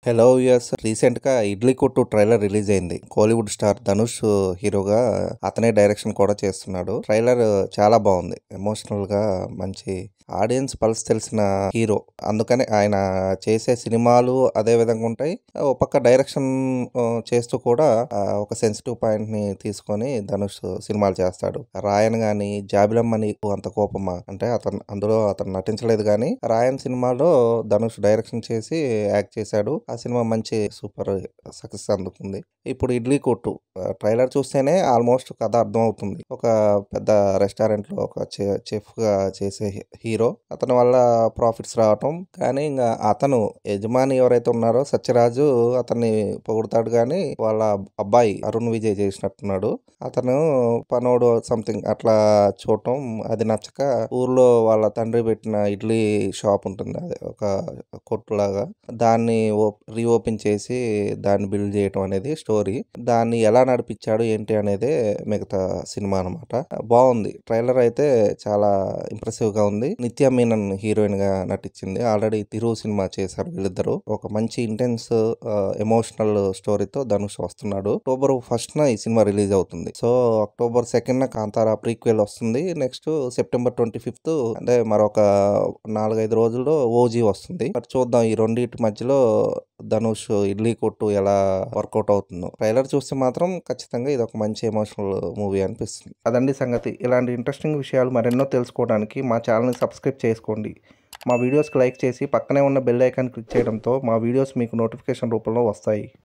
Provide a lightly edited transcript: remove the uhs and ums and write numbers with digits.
Hello viewers, recent గా ఇడ్లీ కొట్టు trailer release అయింది. కోలీవుడ్ స్టార్ ధనుష్ హీరోగా అతనే డైరెక్షన్ కూడా చేస్తున్నాడు. ట్రైలర్ చాలా బాగుంది. ఎమోషనల్ గా మంచి ఆడియన్స్ పల్స్ తెలిసిన హీరో. అందుకని ఆయన చేసే సినిమాలు అదే విధంగా ఉంటాయి. ఓ పక్క డైరెక్షన్ చేస్తూ కూడా ఒక సెన్సిటివ్ పాయింట్ ని తీసుకొని ధనుష్ సినిమాలు చేస్తాడు. రాయన్ గాని జాబిలమ్మ నీకు అంత కోపమా అంటే అతను నటించలేదు కానీ రాయన్ సినిమాలో ధనుష్ డైరెక్షన్ చేసి యాక్ట్ చేశాడు. ఆ సినిమా మంచి సూపర్ సక్సెస్ అందుకుంది. ఇప్పుడు ఇడ్లీ కొట్టు ట్రైలర్ చూస్తేనే ఆల్మోస్ట్ కథ అర్థం అవుతుంది. ఒక పెద్ద రెస్టారెంట్ లో ఒక చెఫ్ గా చేసే హీరో, అతని వల్ల ప్రాఫిట్స్ రావటం, కానీ ఇంకా అతను యజమాని ఎవరైతే ఉన్నారో సత్యరాజు అతన్ని పొగుడతాడు, కానీ వాళ్ళ అబ్బాయి అరుణ్ విజయ్ చేసినట్టున్నాడు. అతను పనోడు సంథింగ్ అట్లా చూడటం అది నచ్చక ఊర్లో వాళ్ళ తండ్రి పెట్టిన ఇడ్లీ షాప్ ఉంటుంది, అదే ఒక కొట్టులాగా, దాన్ని రీఓపెన్ చేసి దాన్ని బిల్డ్ చేయటం అనేది స్టోరీ. దాన్ని ఎలా నడిపించాడు ఏంటి అనేది మిగతా సినిమా అనమాట. బాగుంది. ట్రైలర్ అయితే చాలా ఇంప్రెసివ్ గా ఉంది. నిత్య మీనన్ హీరోయిన్ గా నటించింది. ఆల్రెడీ తిరు సినిమా చేశారు వీళ్ళిద్దరు. ఒక మంచి ఇంటెన్స్ ఎమోషనల్ స్టోరీతో ధనుష్ వస్తున్నాడు. అక్టోబర్ 1st ఈ సినిమా రిలీజ్ అవుతుంది. So October 2nd Kantara prequel వస్తుంది. నెక్స్ట్ సెప్టెంబర్ 25th అంటే మరొక 4-5 రోజుల్లో ఓజీ వస్తుంది. మరి చూద్దాం ఈ రెండింటి మధ్యలో ధనుష్ ఇడ్లీ కొట్టు ఎలా వర్కౌట్ అవుతుందో. ట్రైలర్ చూస్తే మాత్రం ఖచ్చితంగా ఇది ఒక మంచి ఎమోషనల్ మూవీ అనిపిస్తుంది. అదండి సంగతి. ఇలాంటి ఇంట్రెస్టింగ్ విషయాలు మరెన్నో తెలుసుకోవడానికి మా ఛానల్ని సబ్స్క్రైబ్ చేసుకోండి. మా వీడియోస్కి లైక్ చేసి పక్కనే ఉన్న బెల్ ఐకాన్ క్లిక్ చేయడంతో మా వీడియోస్ మీకు నోటిఫికేషన్ రూపంలో వస్తాయి.